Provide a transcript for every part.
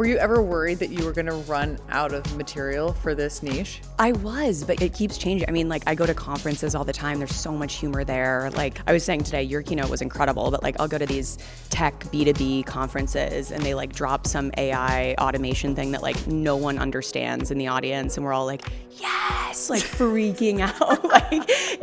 Were you ever worried that you were going to run out of material for this niche? I was, but it keeps changing. I mean, like, I go to conferences all the time. There's so much humor there. Like, I was saying today, your keynote was incredible, but like, I'll go to these tech B2B conferences and they like drop some AI automation thing that like no one understands in the audience. And we're all like, yes, like freaking out.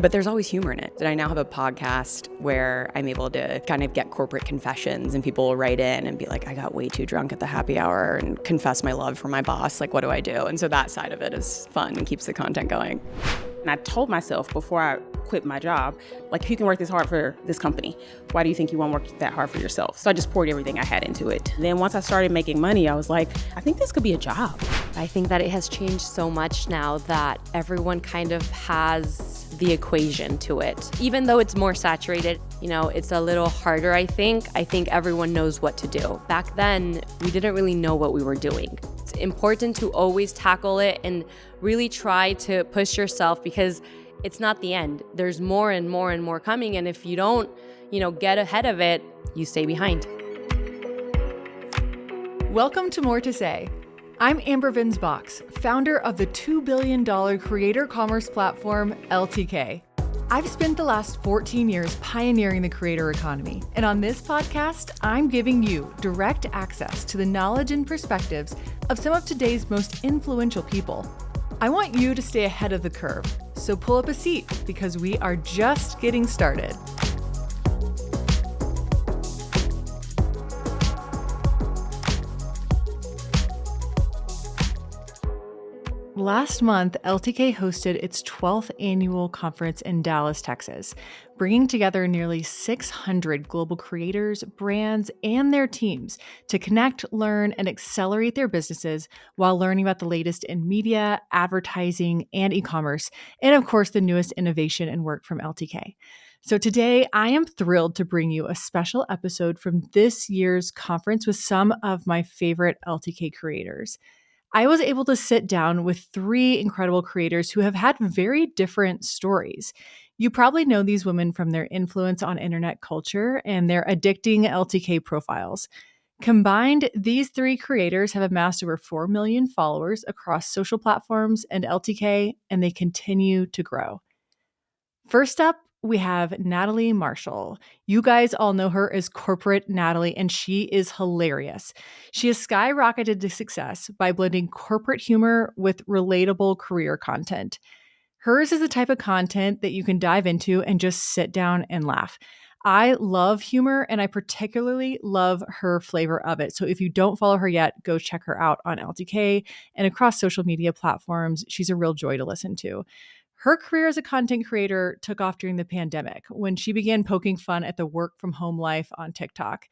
But there's always humor in it. And I now have a podcast where I'm able to kind of get corporate confessions and people will write in and be like, I got way too drunk at the happy hour and confess my love for my boss. Like, what do I do? And so that side of it is fun and keeps the content going. And I told myself before I quit my job, like, if you can work this hard for this company, why do you think you won't work that hard for yourself? So I just poured everything I had into it. Then once I started making money, I was like, I think this could be a job. I think that it has changed so much now that everyone kind of has the equation to it. Even though it's more saturated, it's a little harder, I think. I think everyone knows what to do. Back then, we didn't really know what we were doing. It's important to always tackle it and really try to push yourself because it's not the end. There's more and more and more coming. And if you don't, get ahead of it, you stay behind. Welcome to More to Say. I'm Amber Vinsbox, founder of the $2 billion creator commerce platform, LTK. I've spent the last 14 years pioneering the creator economy. And on this podcast, I'm giving you direct access to the knowledge and perspectives of some of today's most influential people. I want you to stay ahead of the curve, so pull up a seat because we are just getting started. Last month, LTK hosted its 12th annual conference in Dallas, Texas, bringing together nearly 600 global creators, brands, and their teams to connect, learn, and accelerate their businesses while learning about the latest in media, advertising, and e-commerce, and of course, the newest innovation and work from LTK. So today, I am thrilled to bring you a special episode from this year's conference with some of my favorite LTK creators. I was able to sit down with three incredible creators who have had very different stories. You probably know these women from their influence on internet culture and their addicting LTK profiles. Combined, these three creators have amassed over 4 million followers across social platforms and LTK, and they continue to grow. First up, we have Natalie Marshall. You guys all know her as Corporate Natalie, and she is hilarious. She has skyrocketed to success by blending corporate humor with relatable career content. Hers is the type of content that you can dive into and just sit down and laugh. I love humor, and I particularly love her flavor of it. So if you don't follow her yet, go check her out on LTK and across social media platforms. She's a real joy to listen to. Her career as a content creator took off during the pandemic when she began poking fun at the work from home life on TikTok.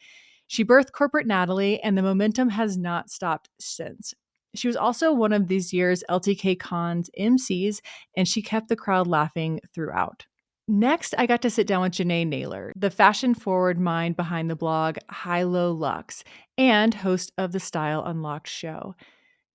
She birthed Corporate Natalie, and the momentum has not stopped since. She was also one of this year's LTK Con's MCs, and she kept the crowd laughing throughout. Next, I got to sit down with Jenee Naylor, the fashion-forward mind behind the blog High Low Luxe and host of the Style Unlocked show.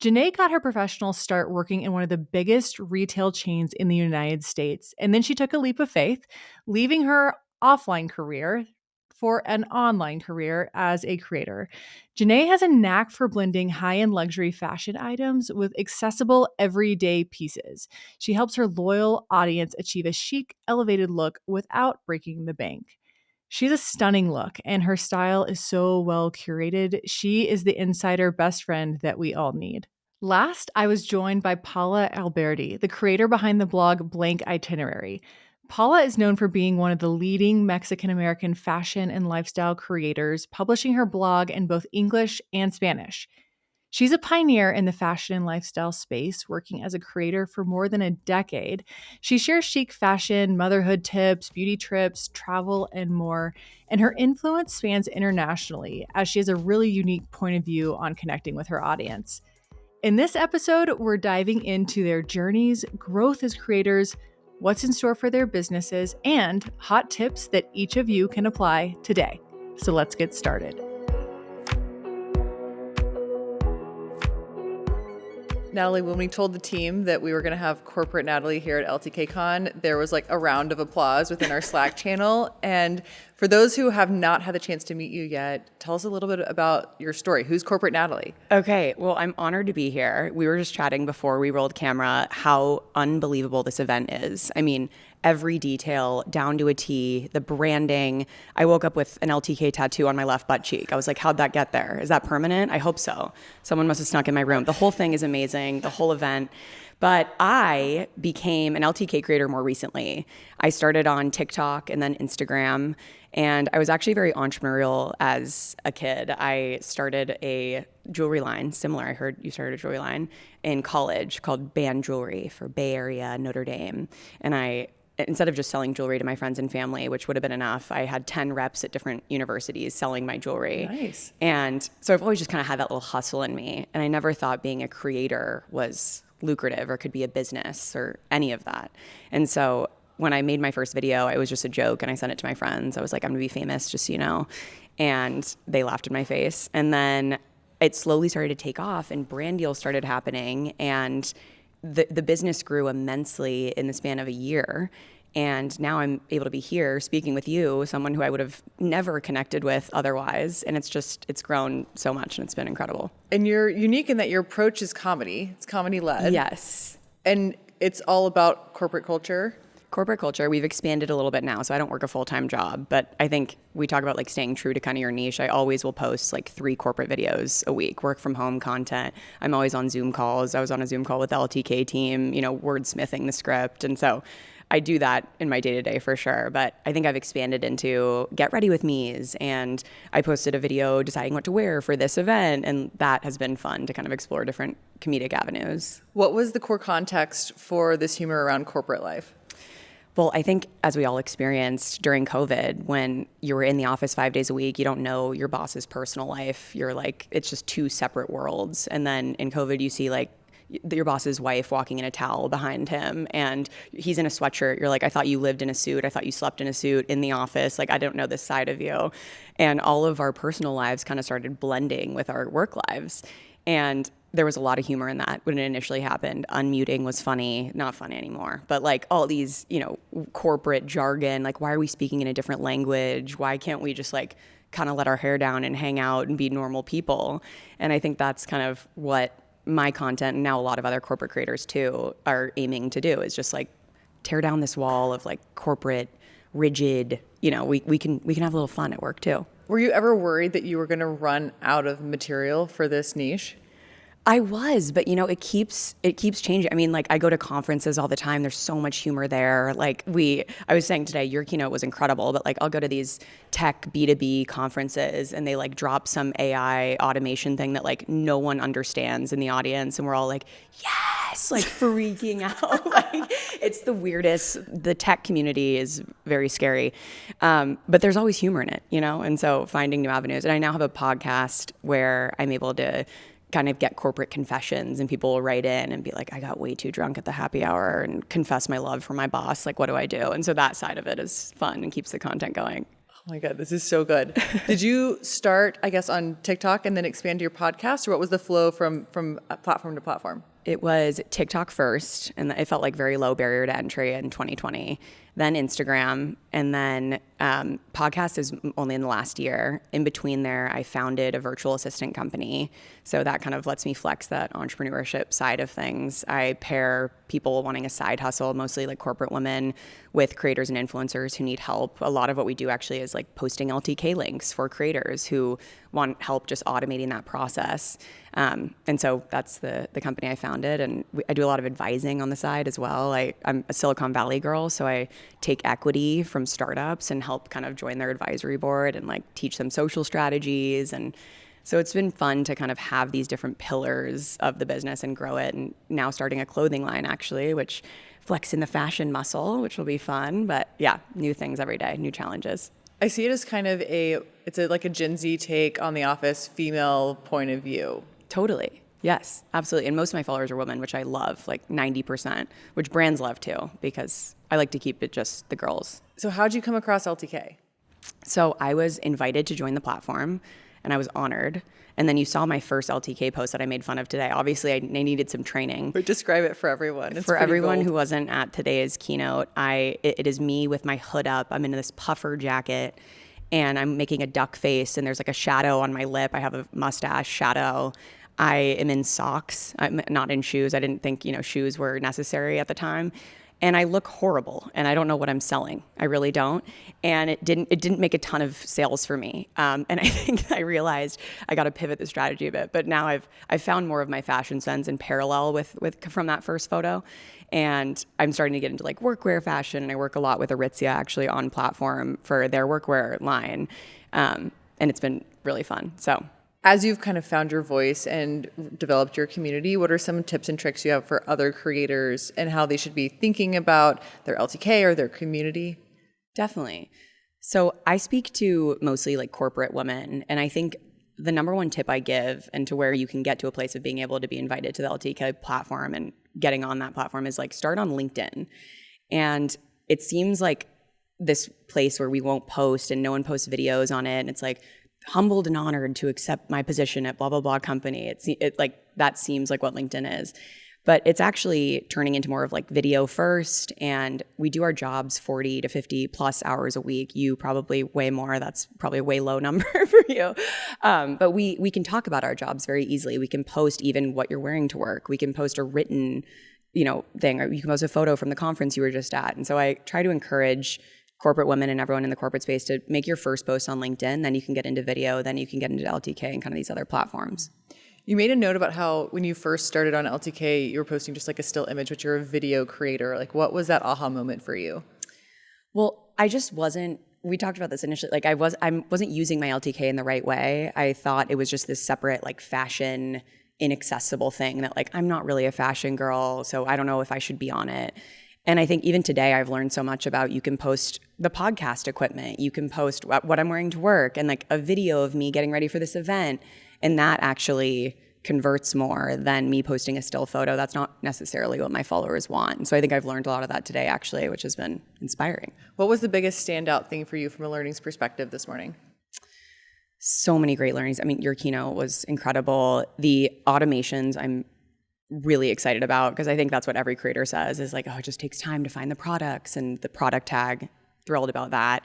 Jenee got her professional start working in one of the biggest retail chains in the United States, and then she took a leap of faith, leaving her offline career for an online career as a creator. Jenee has a knack for blending high-end luxury fashion items with accessible everyday pieces. She helps her loyal audience achieve a chic, elevated look without breaking the bank. She's a stunning look, and her style is so well curated. She is the insider best friend that we all need. Last, I was joined by Paola Alberdi, the creator behind the blog Blank Itinerary. Paola is known for being one of the leading Mexican-American fashion and lifestyle creators, publishing her blog in both English and Spanish. She's a pioneer in the fashion and lifestyle space, working as a creator for more than a decade. She shares chic fashion, motherhood tips, beauty trips, travel, and more. And her influence spans internationally, as she has a really unique point of view on connecting with her audience. In this episode, we're diving into their journeys, growth as creators, what's in store for their businesses, and hot tips that each of you can apply today. So let's get started. Natalie, when we told the team that we were going to have Corporate Natalie here at LTK Con, there was like a round of applause within our Slack channel. And for those who have not had the chance to meet you yet, tell us a little bit about your story. Who's Corporate Natalie? Okay, well, I'm honored to be here. We were just chatting before we rolled camera how unbelievable this event is. I mean, every detail down to a T, the branding. I woke up with an LTK tattoo on my left butt cheek. I was like, how'd that get there? Is that permanent? I hope so. Someone must have snuck in my room. The whole thing is amazing, the whole event. But I became an LTK creator more recently. I started on TikTok and then Instagram, and I was actually very entrepreneurial as a kid. I started a jewelry line, similar, I heard you started a jewelry line, in college called Band Jewelry for Bay Area, Notre Dame. And instead of just selling jewelry to my friends and family, which would have been enough, I had 10 reps at different universities selling my jewelry. Nice. And so I've always just kind of had that little hustle in me. And I never thought being a creator was lucrative or could be a business or any of that. And so when I made my first video, it was just a joke and I sent it to my friends. I was like, I'm gonna be famous, just so you know. And they laughed in my face. And then it slowly started to take off and brand deals started happening. And the business grew immensely in the span of a year. And now I'm able to be here speaking with you, someone who I would have never connected with otherwise. And it's grown so much and it's been incredible. And you're unique in that your approach is comedy. It's comedy led. Yes. And it's all about corporate culture. Corporate culture, we've expanded a little bit now, so I don't work a full-time job, but I think we talk about like staying true to kind of your niche. I always will post like 3 corporate videos a week, work from home content. I'm always on Zoom calls. I was on a Zoom call with the LTK team, wordsmithing the script. And so I do that in my day-to-day for sure, but I think I've expanded into get ready with me's, and I posted a video deciding what to wear for this event, and that has been fun to kind of explore different comedic avenues. What was the core context for this humor around corporate life? Well, I think as we all experienced during COVID, when you were in the office 5 days a week, you don't know your boss's personal life. You're like, it's just 2 separate worlds. And then in COVID, you see like your boss's wife walking in a towel behind him and he's in a sweatshirt. You're like, I thought you lived in a suit. I thought you slept in a suit in the office. Like, I don't know this side of you. And all of our personal lives kind of started blending with our work lives. And there was a lot of humor in that when it initially happened. Unmuting was funny, not funny anymore, but like all these, corporate jargon, like why are we speaking in a different language? Why can't we just like kind of let our hair down and hang out and be normal people? And I think that's kind of what my content, and now a lot of other corporate creators too, are aiming to do, is just like tear down this wall of like corporate, rigid, we can have a little fun at work too. Were you ever worried that you were going to run out of material for this niche? I was, but it keeps changing. I mean, like I go to conferences all the time. There's so much humor there. Like I was saying today, your keynote was incredible, but like I'll go to these tech B2B conferences and they like drop some AI automation thing that like no one understands in the audience. And we're all like, yes, like freaking out. Like it's the weirdest. The tech community is very scary. But there's always humor in it, And so finding new avenues. And I now have a podcast where I'm able to kind of get corporate confessions, and people will write in and be like, I got way too drunk at the happy hour and confess my love for my boss. Like, what do I do? And so that side of it is fun and keeps the content going. Oh my God, this is so good. Did you start, I guess, on TikTok and then expand to your podcast, or what was the flow from platform to platform? It was TikTok first, and it felt like very low barrier to entry in 2020. Then Instagram, and then podcast is only in the last year. In between there, I founded a virtual assistant company. So that kind of lets me flex that entrepreneurship side of things. I pair people wanting a side hustle, mostly like corporate women, with creators and influencers who need help. A lot of what we do actually is like posting LTK links for creators who want help just automating that process. And so that's the company I founded. And I do a lot of advising on the side as well. I'm a Silicon Valley girl, so I take equity from startups and help kind of join their advisory board and like teach them social strategies. And so it's been fun to kind of have these different pillars of the business and grow it. And now starting a clothing line actually, which flexing the fashion muscle, which will be fun. But yeah, new things every day, new challenges. I see it as kind of like a Gen Z take on the office female point of view. Totally. Yes, absolutely. And most of my followers are women, which I love, like 90%, which brands love too, because I like to keep it just the girls. So how'd you come across LTK? So I was invited to join the platform. and I was honored. And then you saw my first LTK post that I made fun of today. Obviously, I needed some training. But describe it for everyone. For everyone who wasn't at today's keynote, it is me with my hood up. I'm in this puffer jacket, and I'm making a duck face, and there's like a shadow on my lip. I have a mustache shadow. I am in socks. I'm not in shoes. I didn't think, shoes were necessary at the time. And I look horrible, and I don't know what I'm selling. I really don't. And it didn't make a ton of sales for me. And I think I realized I got to pivot the strategy a bit. But now I've found more of my fashion sense in parallel with from that first photo. And I'm starting to get into like workwear fashion. And I work a lot with Aritzia actually on platform for their workwear line. And it's been really fun. So as you've kind of found your voice and developed your community, what are some tips and tricks you have for other creators and how they should be thinking about their LTK or their community? Definitely. So I speak to mostly like corporate women, and I think the number one tip I give, and to where you can get to a place of being able to be invited to the LTK platform and getting on that platform, is like start on LinkedIn. And it seems like this place where we won't post and no one posts videos on it, and it's like, humbled and honored to accept my position at blah, blah, blah company. It like, that seems like what LinkedIn is. But it's actually turning into more of like video first, and we do our jobs 40 to 50 plus hours a week. You probably way more. That's probably a way low number for you. But we can talk about our jobs very easily. We can post even what you're wearing to work. We can post a written, thing, or you can post a photo from the conference you were just at. And so I try to encourage corporate women and everyone in the corporate space to make your first post on LinkedIn, then you can get into video, then you can get into LTK and kind of these other platforms. You made a note about how when you first started on LTK, you were posting just like a still image, but you're a video creator. Like, what was that aha moment for you? Well, I just wasn't, we talked about this initially, like I wasn't using my LTK in the right way. I thought it was just this separate like fashion inaccessible thing that like, I'm not really a fashion girl, so I don't know if I should be on it. And I think even today I've learned so much about, you can post the podcast equipment, you can post what I'm wearing to work, and like a video of me getting ready for this event. And that actually converts more than me posting a still photo. That's not necessarily what my followers want. And so I think I've learned a lot of that today actually, which has been inspiring. What was the biggest standout thing for you from a learnings perspective this morning? So many great learnings. I mean, your keynote was incredible. The automations I'm really excited about, because I think that's what every creator says is like, oh, it just takes time to find the products and the product tag. Thrilled about that.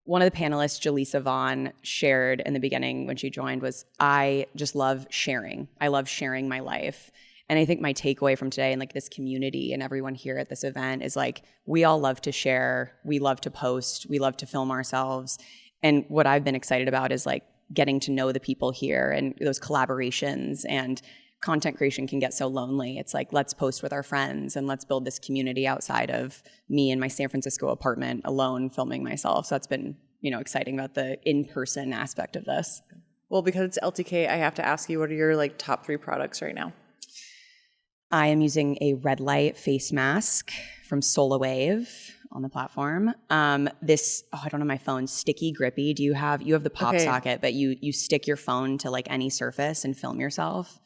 One of the panelists, Jaleesa Vaughn, shared in the beginning when she joined was, I just love sharing. I love sharing my life. And I think my takeaway from today and like this community and everyone here at this event is like, we all love to share. We love to post. We love to film ourselves. And what I've been excited about is like getting to know the people here and those collaborations. And content creation can get so lonely. It's like, let's post with our friends and let's build this community outside of me in my San Francisco apartment alone filming myself. So that's been, exciting about the in-person aspect of this. Well, because it's LTK, I have to ask you, what are your like top 3 products right now? I am using a red light face mask from SolarWave on the platform. This, I don't know my phone, sticky grippy. You have the pop socket, but you stick your phone to like any surface and film yourself.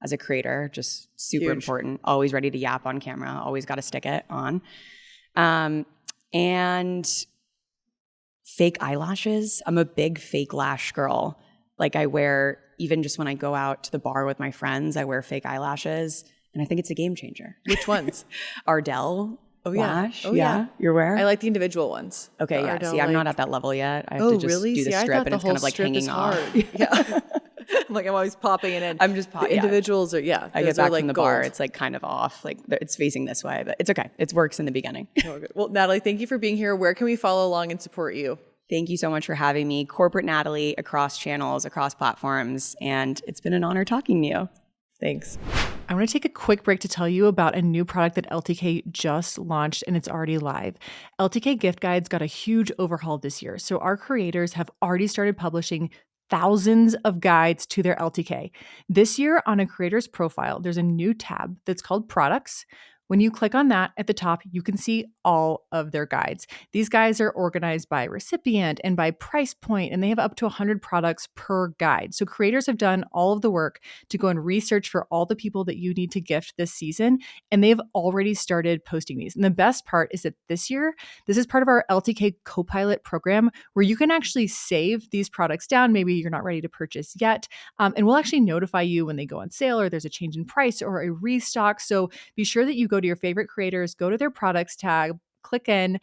As a creator, just super important. Always ready to yap on camera. Always got to stick it on. And fake eyelashes. I'm a big fake lash girl. Like I wear, even just when I go out to the bar with my friends, I wear fake eyelashes. And I think it's a game changer. Which ones? Ardell lash. Oh, yeah. You're aware? I like the individual ones. Okay, yeah. Ardell, See, I'm not at that level yet. I have to just really? do the strip, and it's kind of like hanging off. Yeah. Like I'm always popping it in. I'm just popping. The individuals are, I get back like from the gold. bar. It's like kind of off. Like it's facing this way, but it's okay. It works in the beginning. Well, Natalie, thank you for being here. Where can we follow along and support you? Thank you so much for having me. Corporate Natalie across channels, across platforms. And it's been an honor talking to you. Thanks. I want to take a quick break to tell you about a new product that LTK just launched and it's already live. LTK gift guides got a huge overhaul this year. So our creators have already started publishing thousands of guides to their LTK. This year on a creator's profile, there's a new tab that's called Products, When you click on that at the top, you can see all of their guides. These guides are organized by recipient and by price point, and they have up to 100 products per guide. So creators have done all of the work to go and research for all the people that you need to gift this season, and they've already started posting these. And the best part is that this year, this is part of our LTK Copilot program where you can actually save these products down. Maybe you're not ready to purchase yet, and we'll actually notify you when they go on sale or there's a change in price or a restock. So be sure that you go to your favorite creators, go to their products tab, click in.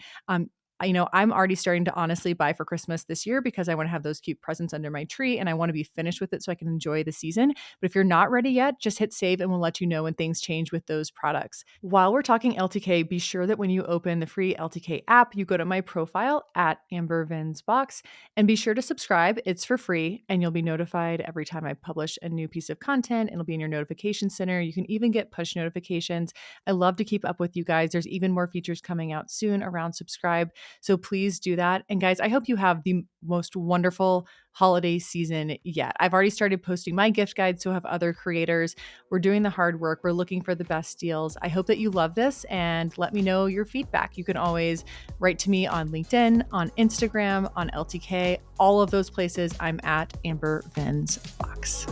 I'm already starting to honestly buy for Christmas this year because I want to have those cute presents under my tree and I want to be finished with it so I can enjoy the season. But if you're not ready yet, just hit save and we'll let you know when things change with those products. While we're talking LTK, be sure that when you open the free LTK app, you go to my profile at Amber Vin's Box and be sure to subscribe. It's for free and you'll be notified every time I publish a new piece of content. It'll be in your notification center. You can even get push notifications. I love to keep up with you guys. There's even more features coming out soon around subscribe. So please do that. And guys, I hope you have the most wonderful holiday season yet. I've already started posting my gift guide, so have other creators. We're doing the hard work. We're looking for the best deals. I hope that you love this and let me know your feedback. You can always write to me on LinkedIn, on Instagram, on LTK, all of those places. I'm at Amber Vin's Box.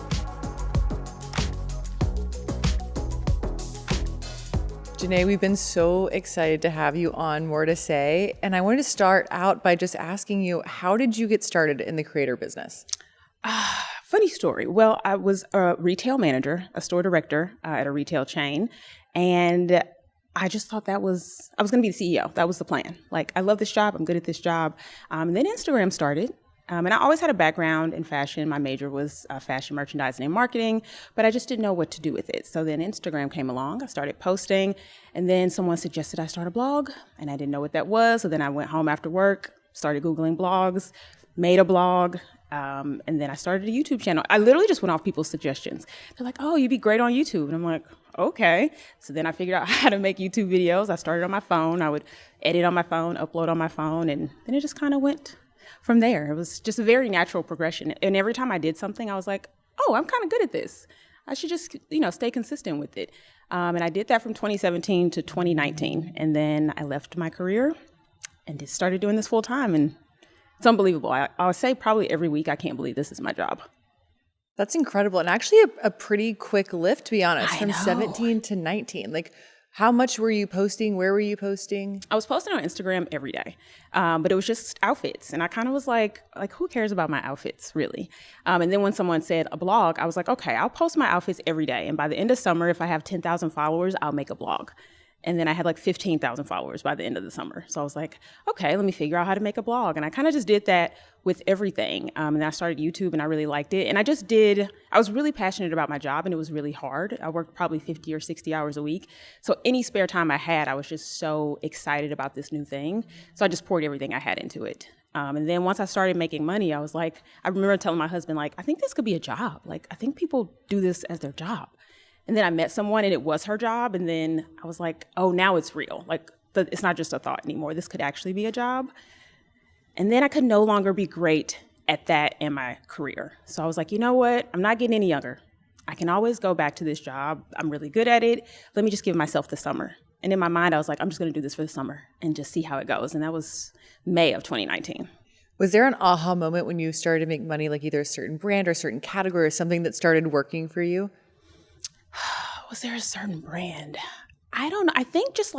Jenee, we've been so excited to have you on More to Say. And I wanted to start out by just asking you, how did you get started in the creator business? Funny story. Well, I was a retail manager, a store director at a retail chain. And I just thought I was going to be the CEO. That was the plan. Like, I love this job. I'm good at this job. And then Instagram started. And I always had a background in fashion. My major was fashion merchandising and marketing, but I just didn't know what to do with it. So then Instagram came along. I started posting, and then someone suggested I start a blog, and I didn't know what that was. So then I went home after work, started Googling blogs, made a blog, and then I started a YouTube channel. I literally just went off people's suggestions. They're like, oh, you'd be great on YouTube. And I'm like, okay. So then I figured out how to make YouTube videos. I started on my phone. I would edit on my phone, upload on my phone, and then it just kind of went from there. It was just a very natural progression. And every time I did something, I was like, oh, I'm kind of good at this. I should just, stay consistent with it. And I did that from 2017 to 2019. And then I left my career and just started doing this full time. And it's unbelievable. I would say probably every week, I can't believe this is my job. That's incredible. And actually a pretty quick lift, to be honest, from 17 to 19. Like, how much were you posting? Where were you posting? I was posting on Instagram every day, but it was just outfits. And I kind of was like, who cares about my outfits, really? And then when someone said a blog, I was like, okay, I'll post my outfits every day. And by the end of summer, if I have 10,000 followers, I'll make a blog. And then I had 15,000 followers by the end of the summer. So I was like, okay, let me figure out how to make a blog. And I kind of just did that with everything. And then I started YouTube and I really liked it. And I was really passionate about my job and it was really hard. I worked probably 50 or 60 hours a week. So any spare time I had, I was just so excited about this new thing. So I just poured everything I had into it. And then once I started making money, I remember telling my husband, I think this could be a job. I think people do this as their job. And then I met someone and it was her job. And then I was like, oh, now it's real. It's not just a thought anymore. This could actually be a job. And then I could no longer be great at that in my career. So I was like, you know what? I'm not getting any younger. I can always go back to this job. I'm really good at it. Let me just give myself the summer. And in my mind, I was like, I'm just going to do this for the summer and just see how it goes. And that was May of 2019. Was there an aha moment when you started to make money, either a certain brand or a certain category or something that started working for you? Was there a certain brand? I don't know. I think just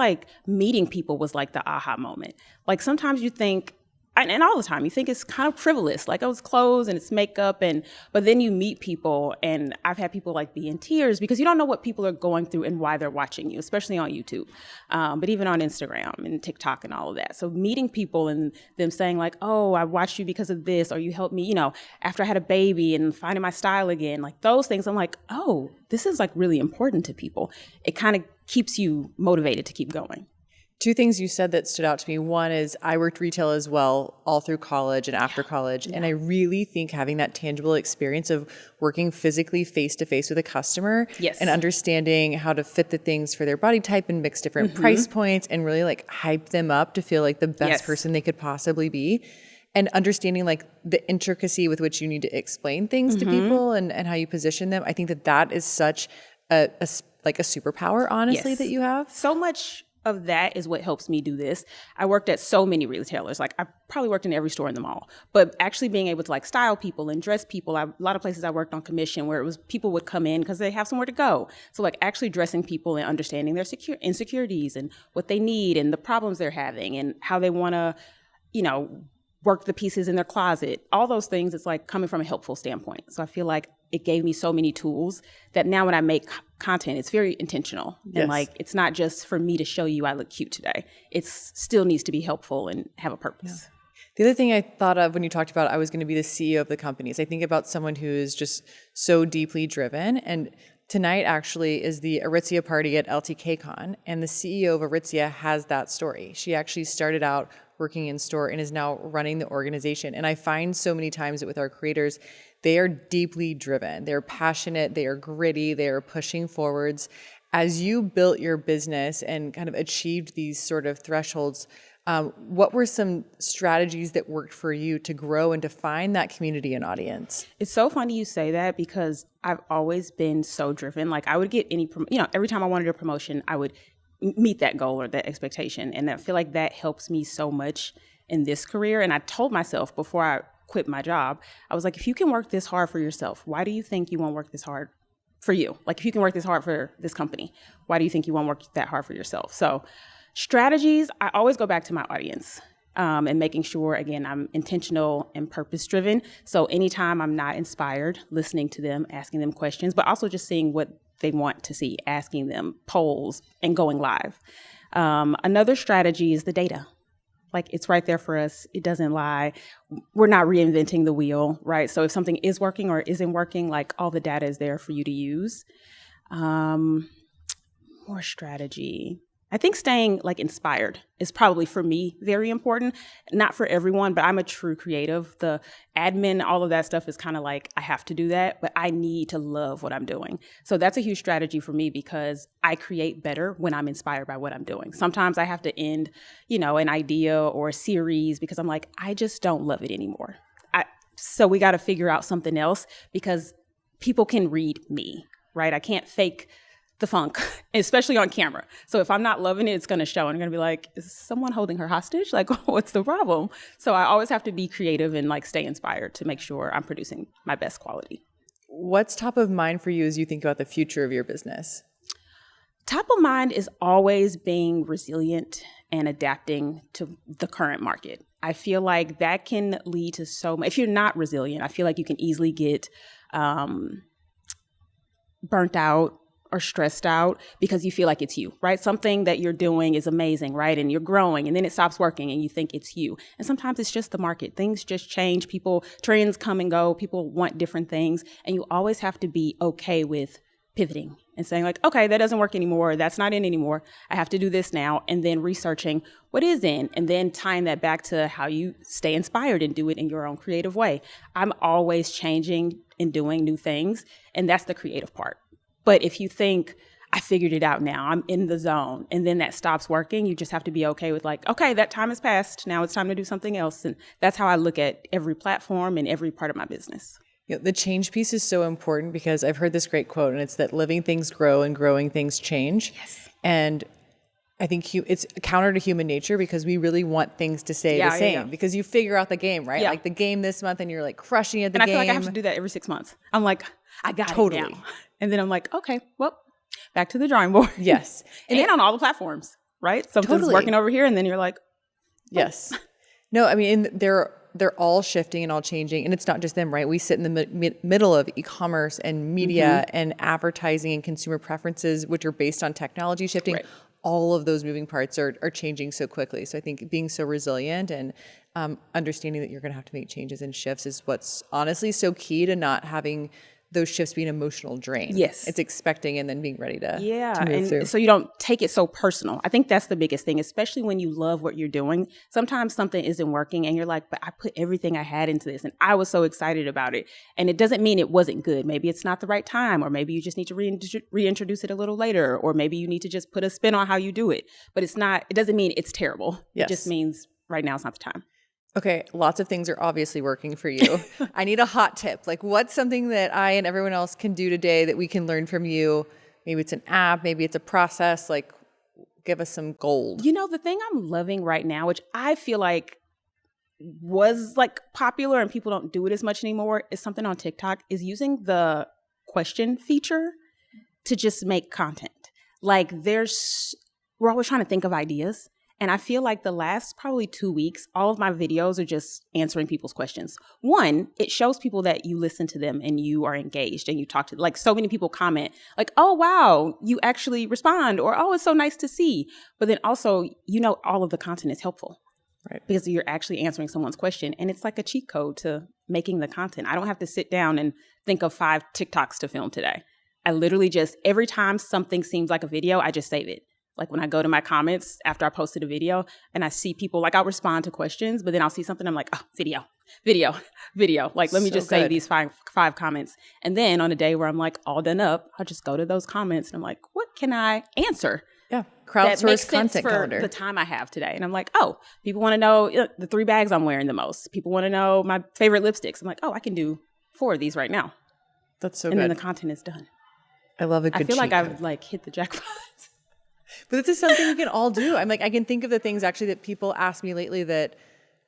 meeting people was the aha moment. Sometimes you think, and all the time, you think it's kind of frivolous. It was clothes and it's makeup. But then you meet people and I've had people be in tears because you don't know what people are going through and why they're watching you, especially on YouTube, but even on Instagram and TikTok and all of that. So meeting people and them saying oh, I watched you because of this, or you helped me, after I had a baby and finding my style again, those things. I'm like, oh, this is really important to people. It kind of keeps you motivated to keep going. Two things you said that stood out to me. One is I worked retail as well, all through college and after college. Yeah. And I really think having that tangible experience of working physically face-to-face with a customer and understanding how to fit the things for their body type and mix different price points and really hype them up to feel the best person they could possibly be. And understanding the intricacy with which you need to explain things to people and how you position them. I think that is such like a superpower, honestly, Yes. that you have? So much of that is what helps me do this. I worked at so many retailers. Like I probably worked in every store in the mall, but actually being able to like style people and dress people. A lot of places I worked on commission where it was people would come in because they have somewhere to go. So like actually dressing people and understanding their insecurities and what they need and the problems they're having and how they want to, work the pieces in their closet. All those things, it's like coming from a helpful standpoint. So I feel like it gave me so many tools that now when I make content, it's very intentional. Yes. And like, it's not just for me to show you I look cute today. It still needs to be helpful and have a purpose. Yeah. The other thing I thought of when you talked about I was going to be the CEO of the company is I think about someone who is just so deeply driven. And tonight actually is the Aritzia party at LTK Con. And the CEO of Aritzia has that story. She actually started out working in store and is now running the organization. And I find so many times that with our creators, they are deeply driven. They're passionate, they are gritty, they are pushing forwards. As you built your business and kind of achieved these sort of thresholds, what were some strategies that worked for you to grow and to find that community and audience? It's so funny you say that because I've always been so driven. Like I would get every time I wanted a promotion, I would meet that goal or that expectation. And I feel like that helps me so much in this career. And I told myself before I quit my job, I was like, if you can work this hard for yourself, why do you think you won't work this hard for you? Like if you can work this hard for this company, why do you think you won't work that hard for yourself? So strategies, I always go back to my audience and making sure, again, I'm intentional and purpose driven. So anytime I'm not inspired, listening to them, asking them questions, but also just seeing what they want to see, asking them polls and going live. Another strategy is the data. Like it's right there for us. It doesn't lie. We're not reinventing the wheel, right? So if something is working or isn't working, like all the data is there for you to use. More strategy. I think staying like inspired is probably for me very important. Not for everyone, but I'm a true creative. The admin, all of that stuff is kind of like, I have to do that, but I need to love what I'm doing. So that's a huge strategy for me because I create better when I'm inspired by what I'm doing. Sometimes I have to end, an idea or a series because I'm like, I just don't love it anymore. So we got to figure out something else because people can read me, right? I can't fake the funk, especially on camera. So if I'm not loving it, it's going to show. And I'm going to be like, is someone holding her hostage? Like, what's the problem? So I always have to be creative and like stay inspired to make sure I'm producing my best quality. What's top of mind for you as you think about the future of your business? Top of mind is always being resilient and adapting to the current market. I feel like that can lead to so much. If you're not resilient, I feel like you can easily get burnt out or stressed out because you feel like it's you, right? Something that you're doing is amazing, right? And you're growing and then it stops working and you think it's you. And sometimes it's just the market. Things just change. Trends come and go. People want different things. And you always have to be okay with pivoting and saying like, okay, that doesn't work anymore. That's not in anymore. I have to do this now. And then researching what is in and then tying that back to how you stay inspired and do it in your own creative way. I'm always changing and doing new things. And that's the creative part. But if you think, I figured it out now, I'm in the zone, and then that stops working, you just have to be okay with like, okay, that time has passed. Now it's time to do something else. And that's how I look at every platform and every part of my business. The change piece is so important because I've heard this great quote, and it's that living things grow and growing things change. Yes. And I think it's counter to human nature because we really want things to stay the same because you figure out the game, right? Yeah. Like the game this month and you're like crushing at the game. game. And I feel like I have to do that every 6 months. I'm like, I got it now. And then I'm like, okay, well, back to the drawing board. Yes. and on all the platforms, right? Something's working over here and then you're like, yes. No, I mean, they're all shifting and all changing. And it's not just them, right? We sit in the middle of e-commerce and media and advertising and consumer preferences, which are based on technology shifting. Right. All of those moving parts are changing so quickly. So I think being so resilient and understanding that you're going to have to make changes and shifts is what's honestly so key to not having those shifts be an emotional drain. Yes. It's expecting and then being ready to move through. So you don't take it so personal. I think that's the biggest thing, especially when you love what you're doing. Sometimes something isn't working and you're like, but I put everything I had into this and I was so excited about it. And it doesn't mean it wasn't good. Maybe it's not the right time, or maybe you just need to reintroduce it a little later, or maybe you need to just put a spin on how you do it. But it doesn't mean it's terrible. Yes. It just means right now is not the time. Okay, lots of things are obviously working for you. I need a hot tip. Like, what's something that I and everyone else can do today that we can learn from you Maybe it's an app, maybe it's a process. Like, give us some gold. You know, the thing I'm loving right now, which I feel like was like popular and people don't do it as much anymore, is something on TikTok, is using the question feature to just make content. Like we're always trying to think of ideas. And I feel like the last probably 2 weeks, all of my videos are just answering people's questions. One, it shows people that you listen to them and you are engaged and you talk to, like, so many people comment like, oh, wow, you actually respond, or, oh, it's so nice to see. But then also, you know, all of the content is helpful. Right. Because you're actually answering someone's question. And it's like a cheat code to making the content. I don't have to sit down and think of 5 TikToks to film today. I literally just, every time something seems like a video, I just save it. Like when I go to my comments after I posted a video and I see people, like I'll respond to questions, but then I'll see something, I'm like, oh, video. Like, let me just save these five comments. And then on a day where I'm like all done up, I'll just go to those comments and I'm like, what can I answer? Yeah, crowdsource content for calendar. The time I have today. And I'm like, oh, people want to know the 3 bags I'm wearing the most. People want to know my favorite lipsticks. I'm like, oh, I can do 4 of these right now. That's so good. And then the content is done. I love a good I feel like code. I've like hit the jackpot. But this is something we can all do. I'm like, I can think of the things actually that people ask me lately that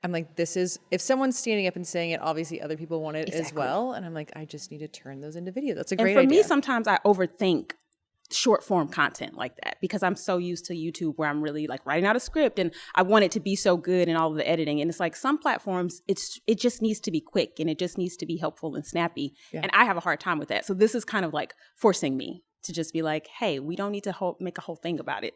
I'm like, this is, if someone's standing up and saying it, obviously other people want it as well. And I'm like, I just need to turn those into video. That's a great idea. And for me, sometimes I overthink short form content like that because I'm so used to YouTube where I'm really like writing out a script and I want it to be so good and all of the editing. And it's like some platforms, it just needs to be quick and it just needs to be helpful and snappy. Yeah. And I have a hard time with that. So this is kind of like forcing me to just be like, hey, we don't need to make a whole thing about it.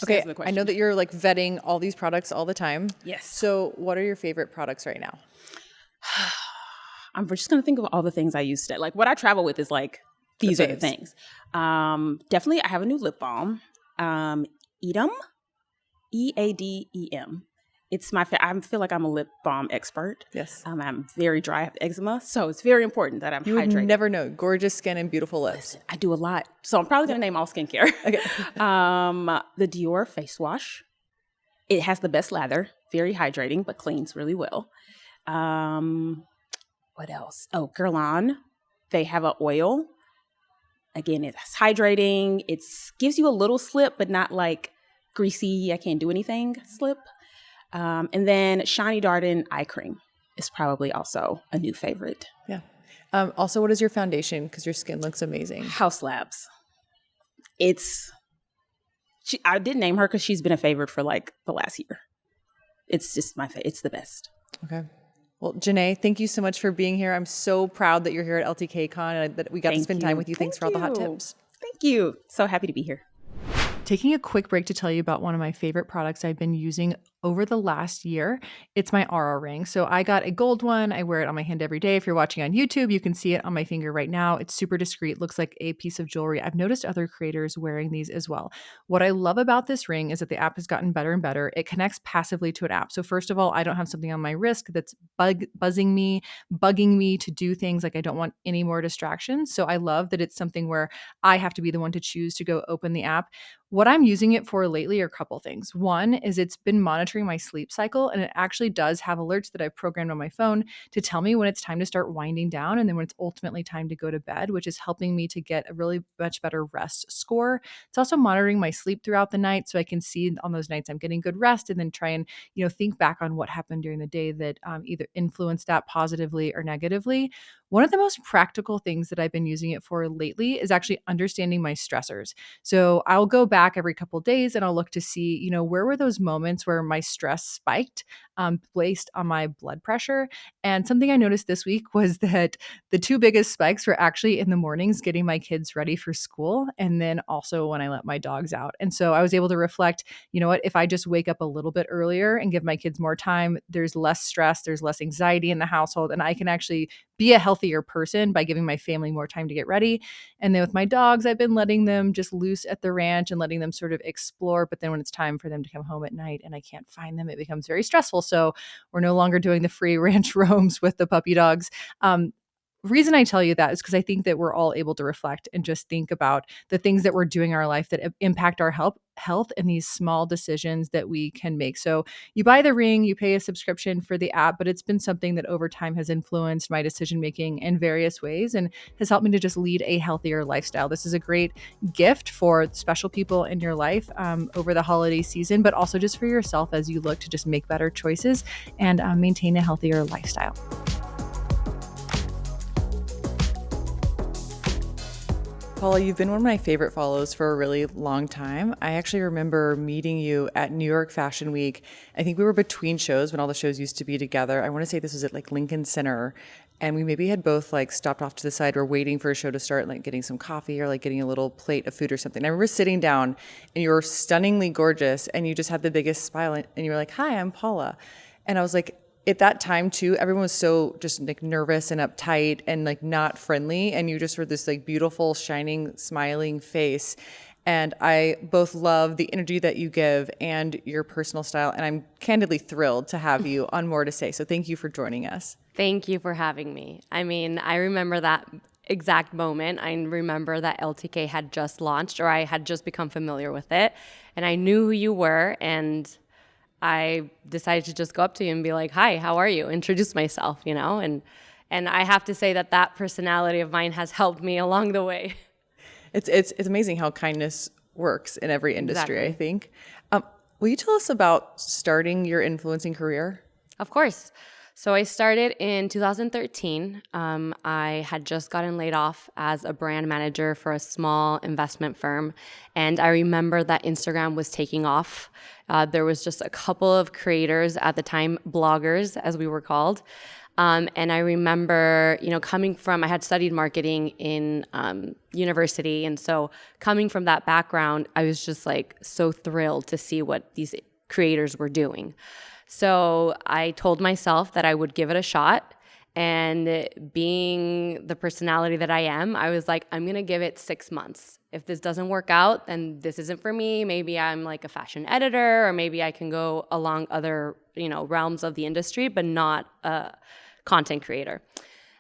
Okay, I know that you're like vetting all these products all the time. Yes. So what are your favorite products right now? I'm just going to think of all the things I use today. Like what I travel with is like, these are the things. Definitely, I have a new lip balm. Eadem, Eadem. It's my I feel like I'm a lip balm expert. Yes. I'm very dry. I have eczema. So it's very important that I'm hydrated. You would never know. Gorgeous skin and beautiful lips. Listen, I do a lot. So I'm probably going to name all skincare. Okay. The Dior face wash. It has the best lather. Very hydrating, but cleans really well. What else? Oh, Guerlain. They have an oil. Again, it's hydrating. It gives you a little slip, but not like greasy, I can't do anything slip. And then Shiny Darden eye cream is probably also a new favorite. Yeah. Also, what is your foundation? Because your skin looks amazing. Haus Labs. I did name her because she's been a favorite for like the last year. It's just it's the best. Okay. Well, Jenee, thank you so much for being here. I'm so proud that you're here at LTK Con and that we got to spend time with you. Thanks for all the hot tips. Thank you. So happy to be here. Taking a quick break to tell you about one of my favorite products I've been using over the last year. It's my Aura ring. So I got a gold one. I wear it on my hand every day. If you're watching on YouTube, you can see it on my finger right now. It's super discreet, looks like a piece of jewelry. I've noticed other creators wearing these as well. What I love about this ring is that the app has gotten better and better. It connects passively to an app. So first of all, I don't have something on my wrist that's bugging me to do things. Like I don't want any more distractions. So I love that it's something where I have to be the one to choose to go open the app. What I'm using it for lately are a couple things. One is it's been monitoring my sleep cycle, and it actually does have alerts that I've programmed on my phone to tell me when it's time to start winding down and then when it's ultimately time to go to bed, which is helping me to get a really much better rest score. It's also monitoring my sleep throughout the night so I can see on those nights I'm getting good rest and then try and, think back on what happened during the day that either influenced that positively or negatively. One of the most practical things that I've been using it for lately is actually understanding my stressors. So I'll go back every couple of days and I'll look to see, where were those moments where my stress spiked based on my blood pressure. And something I noticed this week was that the 2 biggest spikes were actually in the mornings getting my kids ready for school and then also when I let my dogs out. And so I was able to reflect, if I just wake up a little bit earlier and give my kids more time, there's less stress, there's less anxiety in the household, and I can actually be a healthier person by giving my family more time to get ready. And then with my dogs, I've been letting them just loose at the ranch and letting them sort of explore. But then when it's time for them to come home at night and I can't find them, it becomes very stressful. So we're no longer doing the free ranch roams with the puppy dogs. reason I tell you that is because I think that we're all able to reflect and just think about the things that we're doing in our life that impact our health and these small decisions that we can make. So you buy the ring, you pay a subscription for the app, but it's been something that over time has influenced my decision making in various ways and has helped me to just lead a healthier lifestyle. This is a great gift for special people in your life over the holiday season, but also just for yourself as you look to just make better choices and maintain a healthier lifestyle. Paula, you've been one of my favorite follows for a really long time. I actually remember meeting you at New York Fashion Week. I think we were between shows when all the shows used to be together. I want to say this was at like Lincoln Center. And we maybe had both like stopped off to the side. We're waiting for a show to start, like getting some coffee or like getting a little plate of food or something. I remember sitting down and you were stunningly gorgeous and you just had the biggest smile and you were like, "Hi, I'm Paula." And I was like, at that time too, everyone was so just like nervous and uptight and like not friendly. And you just were this like beautiful, shining, smiling face. And I both love the energy that you give and your personal style. And I'm candidly thrilled to have you on More to Say. So thank you for joining us. Thank you for having me. I mean, I remember that exact moment. I remember that LTK had just launched, or I had just become familiar with it. And I knew who you were. And I decided to just go up to you and be like, "Hi, how are you?" Introduce myself, you know? And I have to say that personality of mine has helped me along the way. It's amazing how kindness works in every industry, Exactly. I think. Will you tell us about starting your influencing career? Of course. So I started in 2013. I had just gotten laid off as a brand manager for a small investment firm. And I remember that Instagram was taking off. There was just a couple of creators at the time, bloggers, as we were called. And I remember, I had studied marketing in university. And so coming from that background, I was just like so thrilled to see what these creators were doing. So I told myself that I would give it a shot. And being the personality that I am, I was like, I'm going to give it 6 months. If this doesn't work out, then this isn't for me. Maybe I'm like a fashion editor, or maybe I can go along other, realms of the industry, but not a content creator.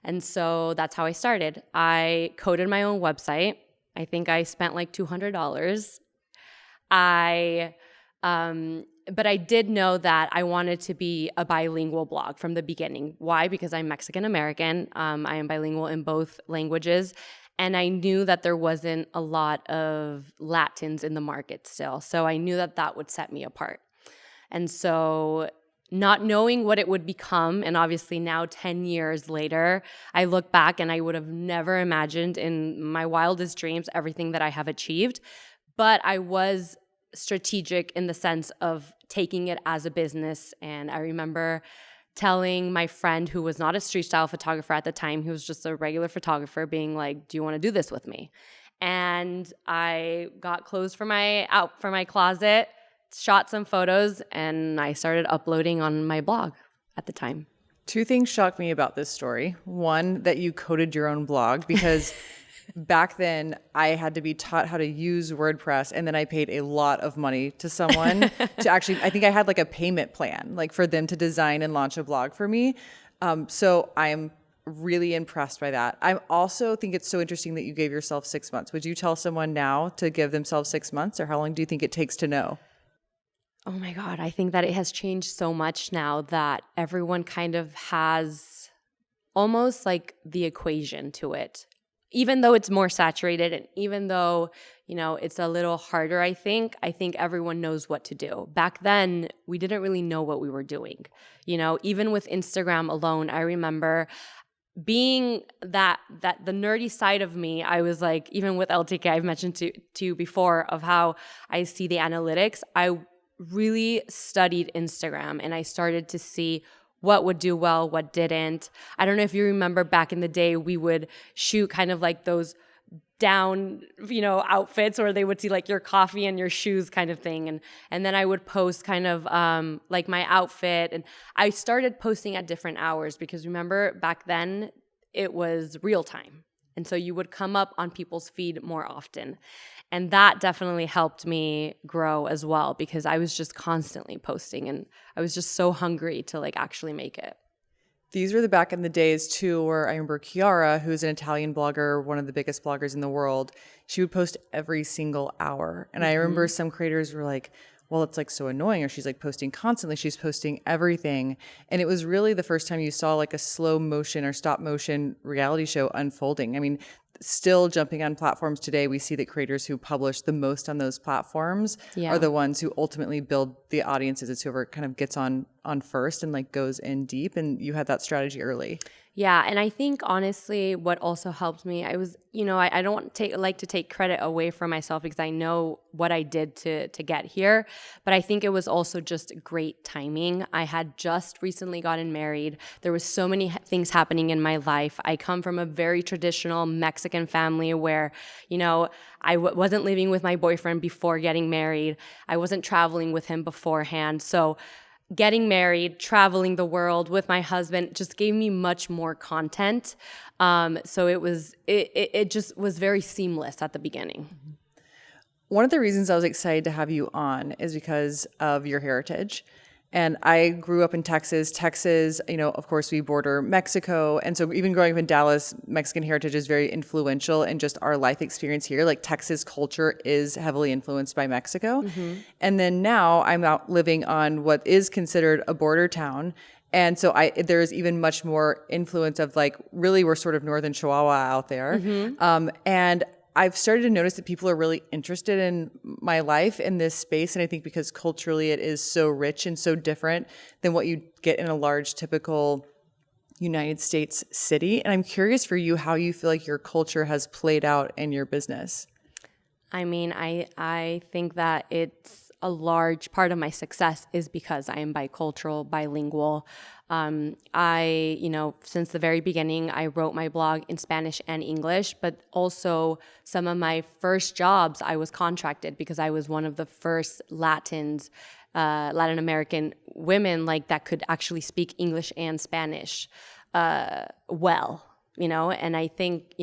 And so that's how I started. I coded my own website. I think I spent like $200. But I did know that I wanted to be a bilingual blog from the beginning. Why? Because I'm Mexican American. I am bilingual in both languages. And I knew that there wasn't a lot of Latins in the market still. So I knew that that would set me apart. And so not knowing what it would become, and obviously now 10 years later, I look back and I would have never imagined in my wildest dreams everything that I have achieved. But I was strategic in the sense of taking it as a business. And I remember telling my friend, who was not a street style photographer at the time, he was just a regular photographer, being like, "Do you want to do this with me?" And I got clothes from my closet, shot some photos, and I started uploading on my blog at the time. Two things shocked me about this story. One, that you coded your own blog, because back then I had to be taught how to use WordPress, and then I paid a lot of money to someone to actually, I think I had like a payment plan, like for them to design and launch a blog for me. So I'm really impressed by that. I also think it's so interesting that you gave yourself 6 months. Would you tell someone now to give themselves 6 months, or how long do you think it takes to know? Oh my God, I think that it has changed so much now that everyone kind of has almost like the equation to it. Even though it's more saturated, and even though, it's a little harder, I think everyone knows what to do. Back then, we didn't really know what we were doing. Even with Instagram alone, I remember being that the nerdy side of me. I was like, even with LTK, I've mentioned to you before of how I see the analytics. I really studied Instagram, and I started to see what would do well, what didn't. I don't know if you remember back in the day, we would shoot kind of like those down, outfits, or they would see like your coffee and your shoes kind of thing. And then I would post kind of like my outfit. And I started posting at different hours because remember back then it was real time. And so you would come up on people's feed more often. And that definitely helped me grow as well, because I was just constantly posting and I was just so hungry to like actually make it. These were the back in the days too, where I remember Chiara, who's an Italian blogger, one of the biggest bloggers in the world, she would post every single hour. And I remember some creators were like, well, it's like so annoying, or she's like posting constantly, she's posting everything. And it was really the first time you saw like a slow motion or stop motion reality show unfolding. I mean, still jumping on platforms today, we see that creators who publish the most on those platforms are the ones who ultimately build the audiences. It's whoever kind of gets on first and like goes in deep. And you had that strategy early. Yeah, and I think honestly, what also helped me, I was, I don't like to take credit away from myself because I know what I did to get here, but I think it was also just great timing. I had just recently gotten married. There was so many things happening in my life. I come from a very traditional Mexican family where, I wasn't living with my boyfriend before getting married. I wasn't traveling with him beforehand. So getting married, traveling the world with my husband just gave me much more content. So it just was very seamless at the beginning. One of the reasons I was excited to have you on is because of your heritage. And I grew up in Texas. Texas, of course, we border Mexico. And so even growing up in Dallas, Mexican heritage is very influential in just our life experience here. Like Texas culture is heavily influenced by Mexico. And then now I'm out living on what is considered a border town. And so there's even much more influence of like, really, we're sort of northern Chihuahua out there. And I've started to notice that people are really interested in my life in this space. And I think because culturally it is so rich and so different than what you get in a large, typical United States city. And I'm curious for you how you feel like your culture has played out in your business. I mean, I think that it's a large part of my success is because I am bicultural, bilingual. Since the very beginning, I wrote my blog in Spanish and English, but also some of my first jobs, I was contracted because I was one of the first Latin American women that could actually speak English and Spanish well, and I think,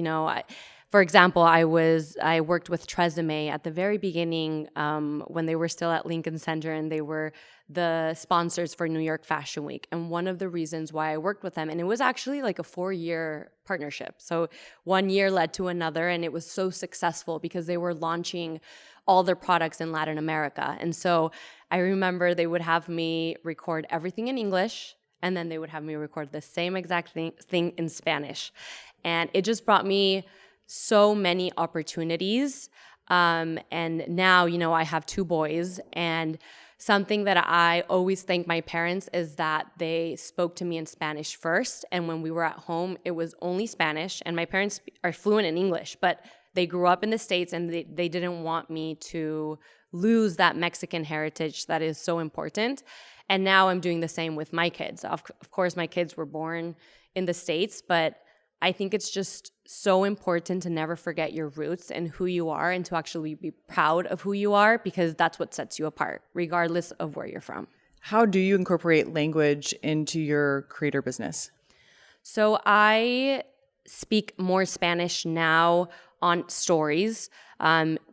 for example, I worked with Tresemme at the very beginning when they were still at Lincoln Center, and they were the sponsors for New York Fashion Week. And one of the reasons why I worked with them, and it was actually like a 4-year partnership. So 1 year led to another, and it was so successful because they were launching all their products in Latin America. And so I remember they would have me record everything in English, and then they would have me record the same exact thing in Spanish. And it just brought me so many opportunities. And now, I have 2 boys, and something that I always thank my parents is that they spoke to me in Spanish first. And when we were at home, it was only Spanish. And my parents are fluent in English, but they grew up in the States, and they didn't want me to lose that Mexican heritage that is so important. And now I'm doing the same with my kids. Of course, my kids were born in the States, but I think it's just so important to never forget your roots and who you are, and to actually be proud of who you are, because that's what sets you apart, regardless of where you're from. How do you incorporate language into your creator business? So I speak more Spanish now on stories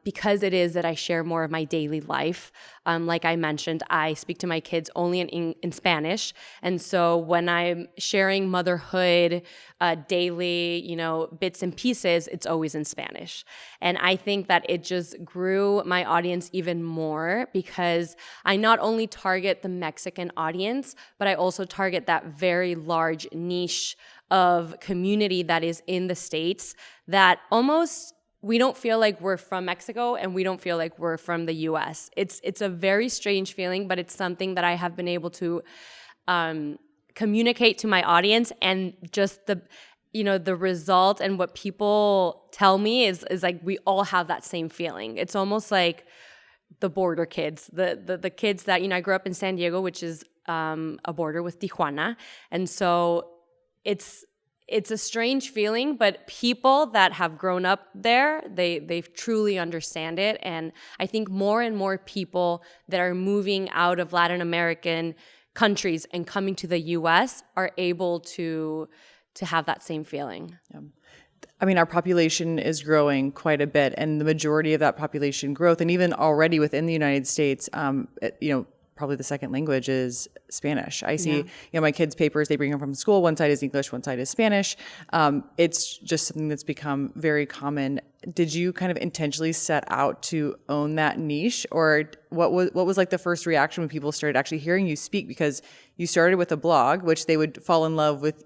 because it is that I share more of my daily life. Like I mentioned, I speak to my kids only in Spanish. And so when I'm sharing motherhood daily, bits and pieces, it's always in Spanish. And I think that it just grew my audience even more because I not only target the Mexican audience, but I also target that very large niche of community that is in the States that almost we don't feel like we're from Mexico, and we don't feel like we're from the US. It's a very strange feeling, but it's something that I have been able to communicate to my audience, and just the result and what people tell me is like we all have that same feeling. It's almost like the border kids, the kids that, I grew up in San Diego, which is a border with Tijuana. And so it's a strange feeling, but people that have grown up there, they truly understand it. And I think more and more people that are moving out of Latin American countries and coming to the US are able to have that same feeling. Yeah. I mean, our population is growing quite a bit, and the majority of that population growth, and even already within the United States, probably the second language is Spanish. I see, my kids' papers, they bring them from school. One side is English, one side is Spanish. It's just something that's become very common. Did you kind of intentionally set out to own that niche, or what was like the first reaction when people started actually hearing you speak? Because you started with a blog, which they would fall in love with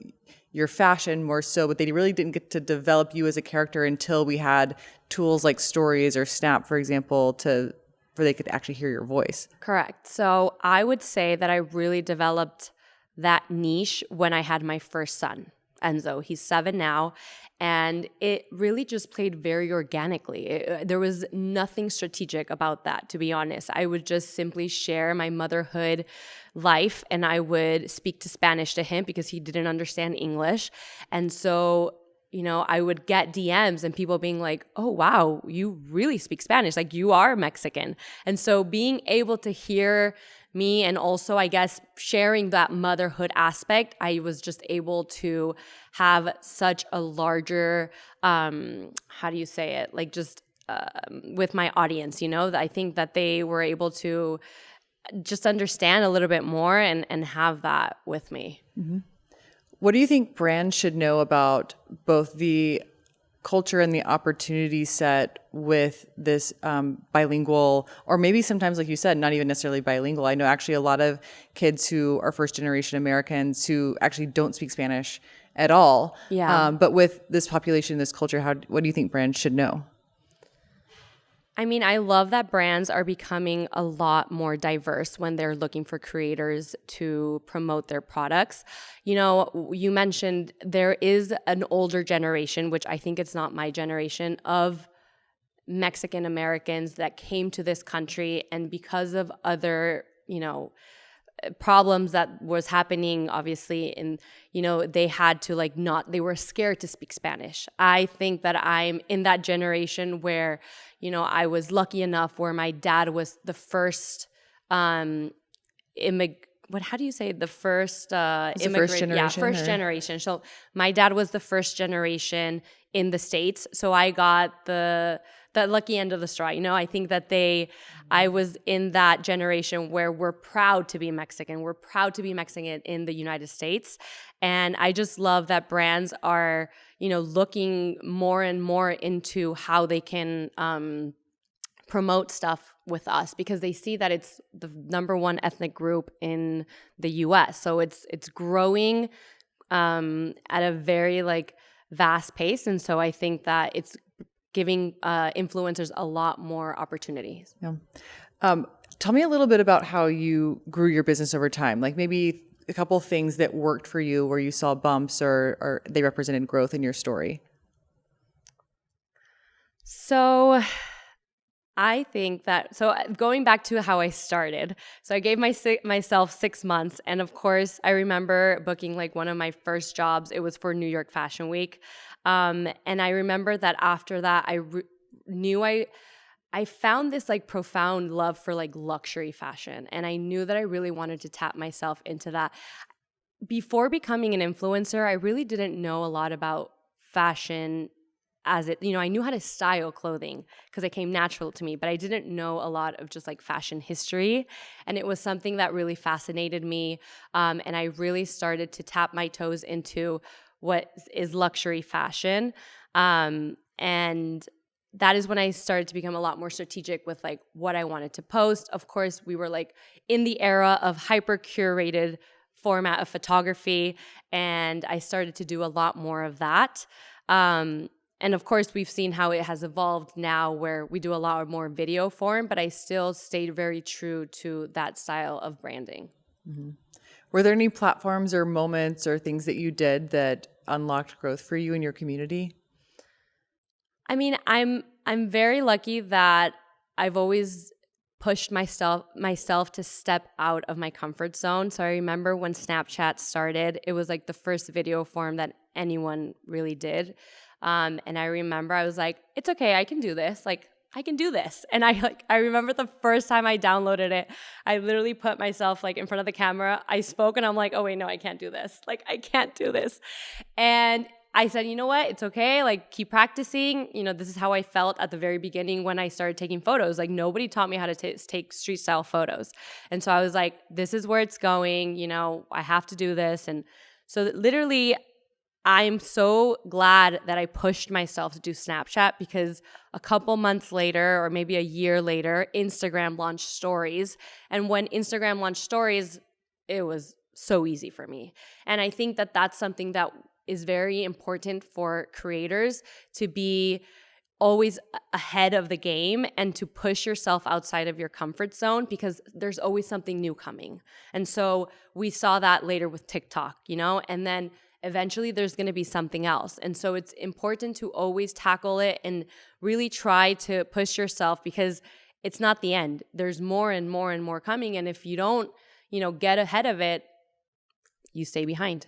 your fashion more so, but they really didn't get to develop you as a character until we had tools like Stories or Snap, for example, where they could actually hear your voice. Correct. So I would say that I really developed that niche when I had my first son, Enzo. He's 7 now. And it really just played very organically. There was nothing strategic about that, to be honest. I would just simply share my motherhood life, and I would speak to Spanish to him because he didn't understand English. And so, I would get DMs and people being like, oh, wow, you really speak Spanish. Like, you are Mexican. And so being able to hear me, and also, I guess, sharing that motherhood aspect, I was just able to have such a larger, how do you say it? Like, just with my audience, I think that they were able to just understand a little bit more and have that with me. Mm-hmm. What do you think brands should know about both the culture and the opportunity set with this bilingual, or maybe sometimes, like you said, not even necessarily bilingual? I know actually a lot of kids who are first generation Americans who actually don't speak Spanish at all. Yeah. But with this population, this culture, what do you think brands should know? I mean, I love that brands are becoming a lot more diverse when they're looking for creators to promote their products. You mentioned there is an older generation, which I think it's not my generation, of Mexican Americans that came to this country, and because of other, problems that was happening, obviously, and they had to they were scared to speak Spanish. I think that I'm in that generation where I was lucky enough where my dad was the first how do you say, the first immigrant? First generation? Yeah, first generation. So my dad was the first generation in the States. So I got the lucky end of the straw. I think that I was in that generation where we're proud to be Mexican. We're proud to be Mexican in the United States. And I just love that brands are, looking more and more into how they can promote stuff with us, because they see that it's the number one ethnic group in the US. So it's growing at a very vast pace. And so I think that it's giving influencers a lot more opportunities. Yeah. Tell me a little bit about how you grew your business over time. Like maybe a couple things that worked for you where you saw bumps or they represented growth in your story. So I think that, going back to how I started, so I gave myself 6 months. And of course, I remember booking one of my first jobs. It was for New York Fashion Week. And I remember that after that, I knew I found this profound love for luxury fashion. And I knew that I really wanted to tap myself into that. Before becoming an influencer, I really didn't know a lot about fashion I knew how to style clothing because it came natural to me, but I didn't know a lot of just fashion history. And it was something that really fascinated me. And I really started to tap my toes into what is luxury fashion. And that is when I started to become a lot more strategic with what I wanted to post. Of course, we were in the era of hyper curated format of photography, and I started to do a lot more of that. And of course, we've seen how it has evolved now where we do a lot more video form, but I still stayed very true to that style of branding. Mm-hmm. Were there any platforms or moments or things that you did that unlocked growth for you in your community? I mean, I'm very lucky that I've always pushed myself to step out of my comfort zone. So I remember when Snapchat started, it was the first video form that anyone really did. And I remember I was like, it's okay, I can do this. I can do this. And I remember the first time I downloaded it, I literally put myself in front of the camera. I spoke and I'm like, oh wait, no, I can't do this. I can't do this. And I said, you know what? It's okay. Like, keep practicing. You know, this is how I felt at the very beginning when I started taking photos. Like, nobody taught me how to take street style photos. And so I was like, this is where it's going. You know, I have to do this. And so literally, I'm so glad that I pushed myself to do Snapchat, because a couple months later, or maybe a year later, Instagram launched stories. And when Instagram launched stories, it was so easy for me. And I think that that's something that is very important for creators, to be always ahead of the game and to push yourself outside of your comfort zone, because there's always something new coming. And so we saw that later with TikTok, you know, and then eventually there's going to be something else. And so it's important to always tackle it and really try to push yourself, because it's not the end. There's more and more and more coming. And if you don't, you know, get ahead of it, you stay behind.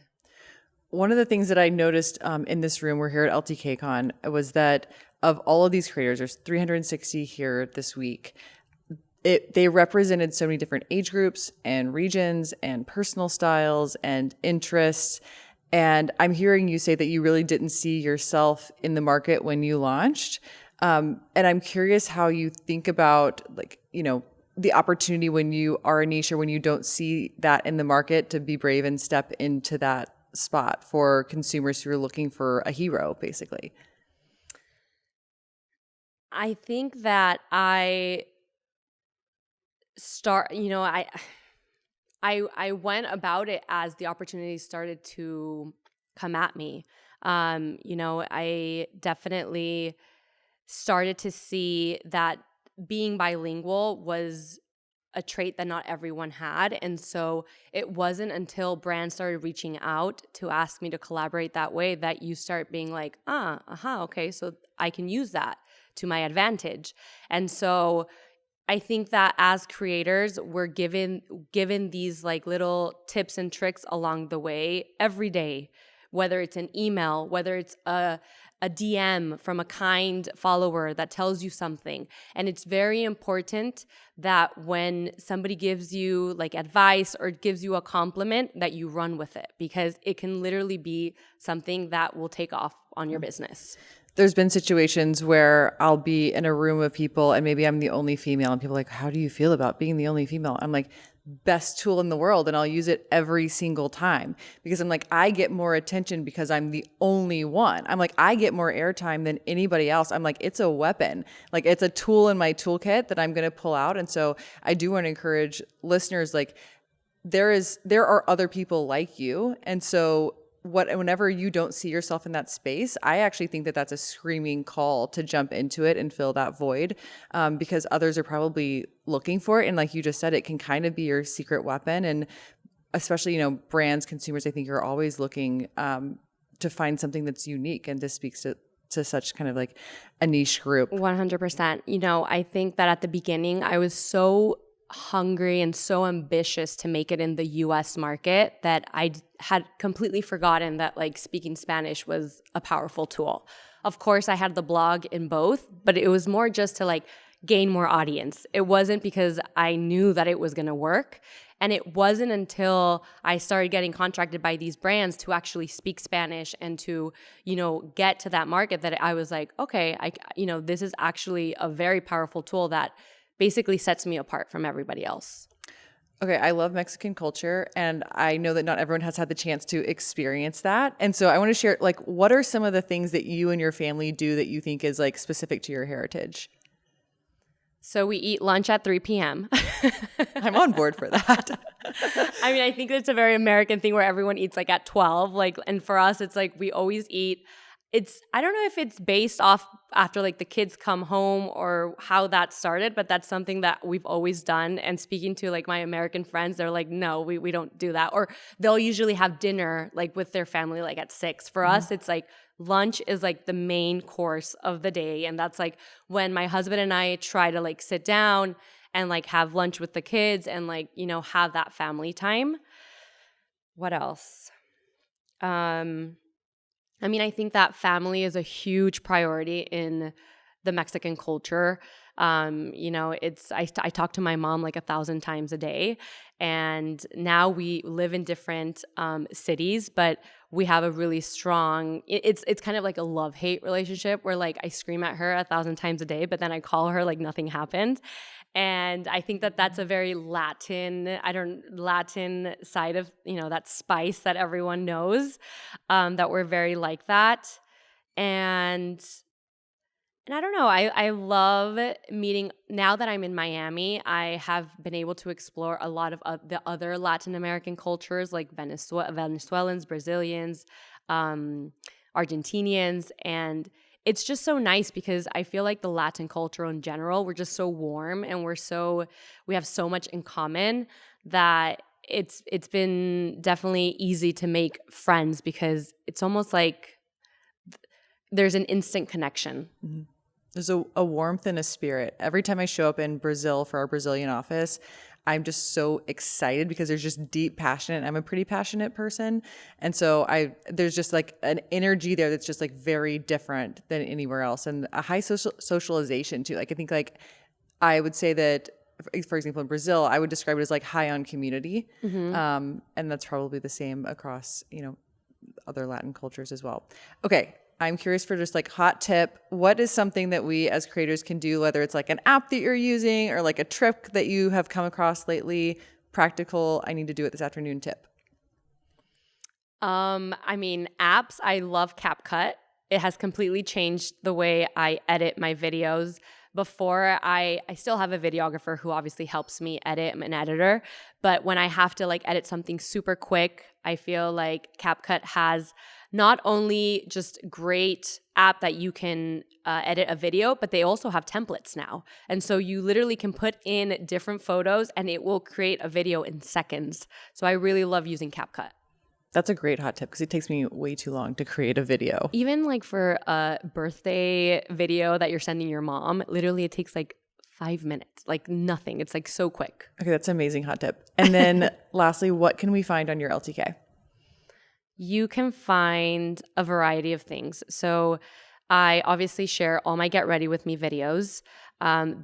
One of the things that I noticed in this room, we're here at LTK Con, was that of all of these creators, there's 360 here this week. They represented so many different age groups and regions and personal styles and interests. And I'm hearing you say that you really didn't see yourself in the market when you launched. And I'm curious how you think about, like, you know, the opportunity when you are a niche or when you don't see that in the market, to be brave and step into that spot for consumers who are looking for a hero, basically. I think that I went about it as the opportunities started to come at me. You know, I definitely started to see that being bilingual was a trait that not everyone had. And so it wasn't until brands started reaching out to ask me to collaborate that way that you start being like, okay, so I can use that to my advantage. And so I think that as creators, we're given these like little tips and tricks along the way every day, whether it's an email, whether it's a DM from a kind follower that tells you something. And it's very important that when somebody gives you like advice or gives you a compliment, that you run with it, because it can literally be something that will take off on your business. There's been situations where I'll be in a room of people and maybe I'm the only female, and people are like, how do you feel about being the only female? I'm like, best tool in the world, and I'll use it every single time, because I'm like, I get more attention because I'm the only one. I'm like, I get more airtime than anybody else. I'm like, it's a weapon. Like, it's a tool in my toolkit that I'm going to pull out. And so I do want to encourage listeners, like, there are other people like you. And so whenever you don't see yourself in that space, I actually think that that's a screaming call to jump into it and fill that void, because others are probably looking for it. And like you just said, it can kind of be your secret weapon. And especially, you know, brands, consumers, I think are always looking to find something that's unique. And this speaks to such kind of like a niche group. 100%. You know, I think that at the beginning, I was so hungry and so ambitious to make it in the US market that I had completely forgotten that like speaking Spanish was a powerful tool. Of course, I had the blog in both, but it was more just to like gain more audience. It wasn't because I knew that it was going to work. And it wasn't until I started getting contracted by these brands to actually speak Spanish and to, you know, get to that market that I was like, okay, this is actually a very powerful tool that basically sets me apart from everybody else. Okay, I love Mexican culture, and I know that not everyone has had the chance to experience that. And so I want to share, like, what are some of the things that you and your family do that you think is like specific to your heritage? So we eat lunch at 3 p.m. I'm on board for that. I mean, I think it's a very American thing where everyone eats like at 12. Like, and for us, it's like we always eat. I don't know if it's based off after like the kids come home or how that started, but that's something that we've always done. And speaking to like my American friends, they're like, no, we don't do that. Or they'll usually have dinner like with their family like at 6. For us, it's like lunch is like the main course of the day. And that's like when my husband and I try to like sit down and like have lunch with the kids and like, you know, have that family time. What else? I mean, I think that family is a huge priority in the Mexican culture. I talk to my mom like 1,000 times a day, and now we live in different cities, but we have a really strong, it's kind of like a love-hate relationship where like I scream at her 1,000 times a day, but then I call her like nothing happened. And I think that that's a very Latin side of, that spice that everyone knows, that we're very like that. And I don't know, I love meeting, now that I'm in Miami, I have been able to explore a lot of the other Latin American cultures like Venezuelans, Brazilians, Argentinians, and it's just so nice because I feel like the Latin culture in general, we're just so warm and we have so much in common that it's been definitely easy to make friends because it's almost like there's an instant connection. Mm-hmm. There's a warmth and a spirit. Every time I show up in Brazil for our Brazilian office, I'm just so excited because there's just deep passion. I'm a pretty passionate person. And so there's just like an energy there that's just like very different than anywhere else, and a high socialization too. Like I think like I would say that, for example, in Brazil, I would describe it as like high on community. Mm-hmm. And that's probably the same across, other Latin cultures as well. Okay. I'm curious for just like hot tip. What is something that we as creators can do, whether it's like an app that you're using or like a trick that you have come across lately, practical, I need to do it this afternoon tip? Apps, I love CapCut. It has completely changed the way I edit my videos. Before, I still have a videographer who obviously helps me edit. I'm an editor. But when I have to like edit something super quick, I feel like CapCut has not only just great app that you can edit a video, but they also have templates now. And so you literally can put in different photos and it will create a video in seconds. So I really love using CapCut. That's a great hot tip because it takes me way too long to create a video. Even like for a birthday video that you're sending your mom, literally it takes like 5 minutes, like nothing. It's like so quick. Okay, that's an amazing hot tip. And then lastly, what can we find on your LTK? You can find a variety of things. So I obviously share all my Get Ready With Me videos.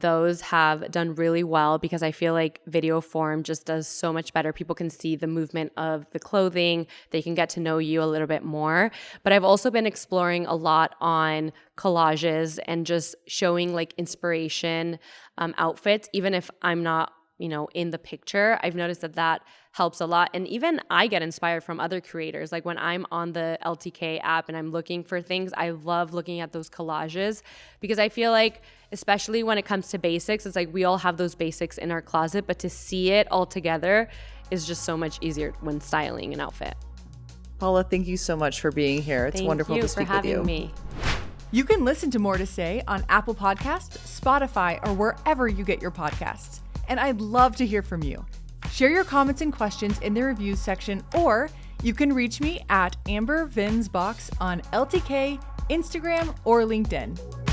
Those have done really well because I feel like video form just does so much better. People can see the movement of the clothing. They can get to know you a little bit more. But I've also been exploring a lot on collages and just showing like inspiration outfits, even if I'm not in the picture. I've noticed that helps a lot. And even I get inspired from other creators. Like when I'm on the LTK app and I'm looking for things, I love looking at those collages because I feel like, especially when it comes to basics, it's like we all have those basics in our closet, but to see it all together is just so much easier when styling an outfit. Paola, thank you so much for being here. It's wonderful to speak with you. Thank you for having me. You can listen to More to Say on Apple Podcasts, Spotify, or wherever you get your podcasts. And I'd love to hear from you. Share your comments and questions in the reviews section, or you can reach me at Amber Vinsbox on LTK, Instagram, or LinkedIn.